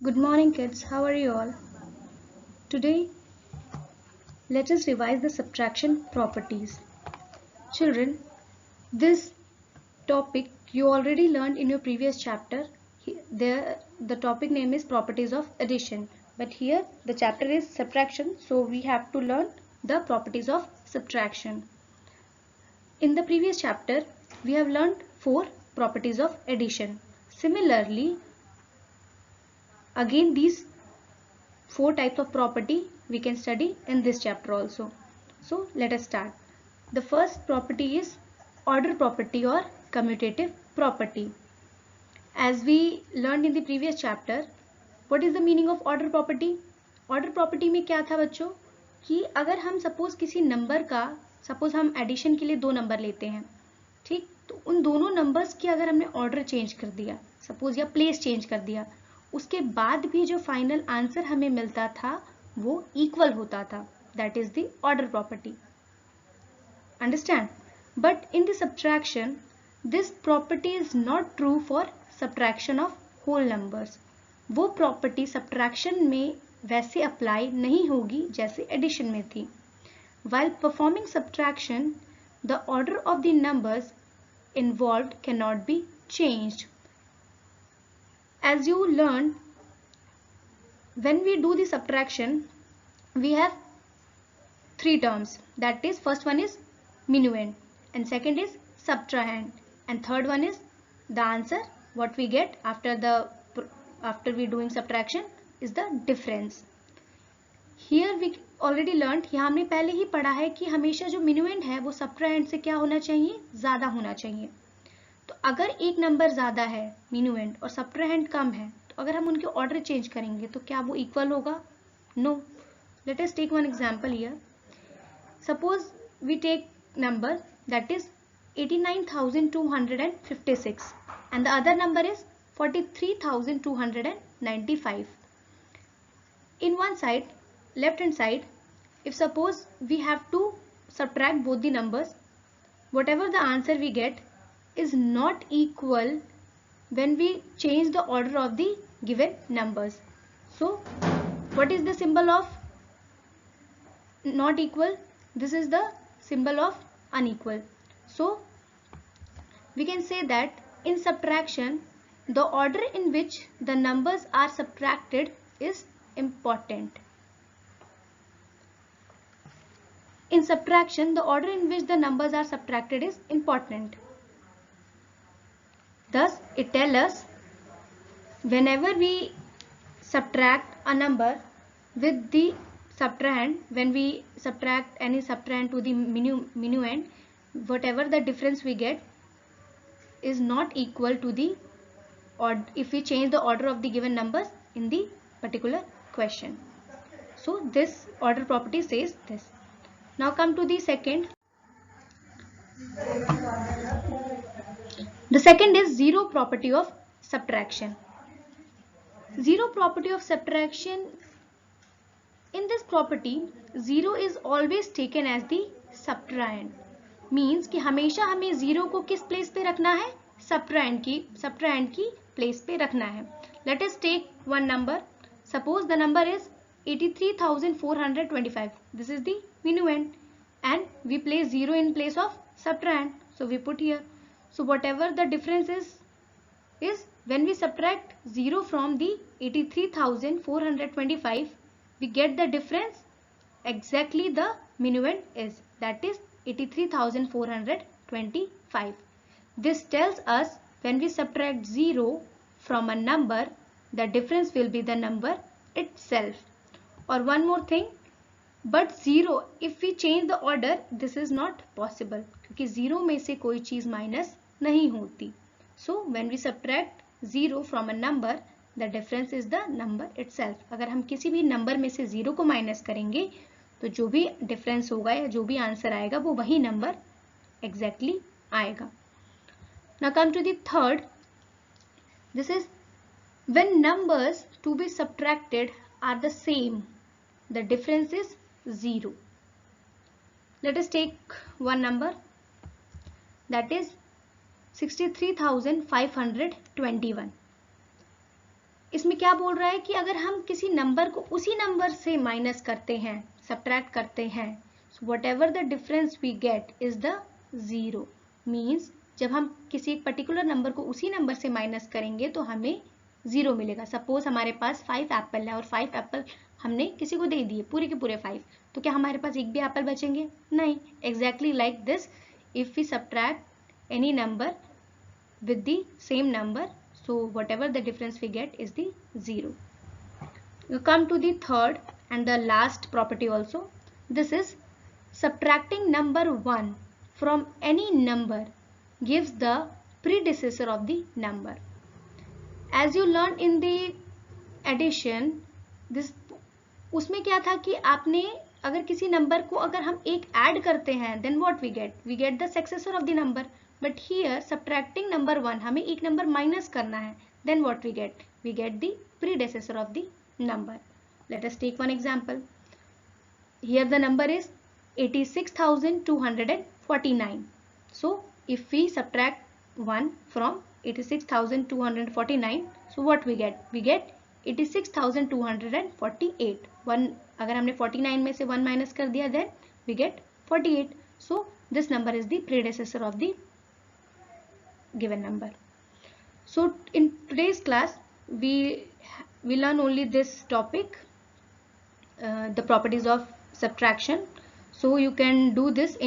Good morning, kids. How are you all? Today, let us revise the subtraction properties. Children, this topic you already learned in your previous chapter. The topic name is properties of addition. But here, the chapter is subtraction, so we have to learn the properties of subtraction. In the previous chapter, we have learned 4 properties of addition. Similarly, again these 4 types of property we can study in this chapter also. So let us start. The first property is order property or commutative property. As we learned in the previous chapter, what is the meaning of order property? Order property में क्या था बच्चों कि अगर हम suppose किसी number का suppose हम एडिशन के लिए 2 नंबर लेते हैं, ठीक, तो उन दोनों नंबर्स की अगर हमने ऑर्डर चेंज कर दिया सपोज या प्लेस चेंज कर दिया, उसके बाद भी जो फाइनल आंसर हमें मिलता था वो इक्वल होता था. That is the order property. Understand? But in the subtraction this property is not true for subtraction of whole numbers. वो प्रॉपर्टी सब्ट्रैक्शन में वैसे अप्लाई नहीं होगी जैसे एडिशन में थी. While performing subtraction, the order of the numbers involved cannot be changed. As you learned, when we do the subtraction, we have 3 terms. That is, first one is minuend, and second is subtrahend, and third one is the answer. What we get after we doing subtraction is the difference. Here we already learned, यहाँ हमने पहले ही पढ़ा है कि हमेशा जो minuend है वो subtrahend से क्या होना चाहिए, ज़्यादा होना चाहिए. तो अगर एक नंबर ज़्यादा है minuend और subtrahend कम है, तो अगर हम उनके ऑर्डर चेंज करेंगे तो क्या वो इक्वल होगा? No. Let us take one example here. Suppose we take number that is 89,256 and the other number is 43,295. In one side, left hand side, if suppose we have to subtract both the numbers, whatever the answer we get is not equal when we change the order of the given numbers. So what is the symbol of not equal? This is the symbol of unequal. So we can say that in subtraction, the order in which the numbers are subtracted is important. In subtraction, the order in which the numbers are subtracted is important. Thus, it tells us whenever we subtract a number with the subtrahend, when we subtract any subtrahend to the minuend, whatever the difference we get is not equal to the, or if we change the order of the given numbers in the particular question. So this order property says this. Now come to the second. The second is zero property of subtraction. Zero property of subtraction. In this property, zero is always taken as the subtrahend. Means कि हमेशा हमें zero को किस place पे रखना है? subtrahend की place पे रखना है. Let us take one number. Suppose the number is 83,425. This is the minuend, and we place 0 in place of subtrahend. So we put here. So whatever the difference is when we subtract 0 from the 83,425, we get the difference exactly the minuend is, that is 83,425. This tells us when we subtract 0 from a number, the difference will be the number itself. Or one more thing, but 0, if we change the order, this is not possible क्योंकि 0 में से कोई चीज़ minus नहीं होती. So when we subtract 0 from a number, the difference is the number itself. अगर हम किसी भी नंबर में से 0 को माइनस करेंगे तो जो भी डिफरेंस होगा या जो भी आंसर आएगा वो वही नंबर एग्जैक्टली आएगा. Now come to the third. This is when numbers to be subtracted are the same, the difference is 0. Let us take one number, that is 63,521. इसमें क्या बोल रहा है कि अगर हम किसी नंबर को उसी नंबर से माइनस करते हैं, सब्ट्रैक्ट करते हैं, so whatever the difference we get is the zero. Means जब हम किसी एक पर्टिकुलर नंबर को उसी नंबर से माइनस करेंगे तो हमें जीरो मिलेगा. सपोज हमारे पास 5 एप्पल है और 5 एप्पल हमने किसी को दे दिए, पूरे के पूरे 5, तो क्या हमारे पास एक भी एप्पल बचेंगे? नहीं. Exactly like this, if we subtract any number with the same number, so whatever the difference we get is the zero. You come to the third and the last property also. This is subtracting number 1 from any number gives the predecessor of the number. As you learned in the addition, this उसमें क्या था कि आपने अगर किसी number को अगर हम एक ऐड करते हैं, then what we get the successor of the number. But here subtracting number 1, हमें एक नंबर माइनस करना है, then what we get the predecessor of the number. Let us take one example. Here the number is 86,249. So if we subtract 1 from 86,249, so what we get 86,248. 1 अगर हमने 49 में से 1 minus कर दिया, then we get 48. So this number is the predecessor of the given number. So in today's class we learn only this topic, the properties of subtraction. So you can do this in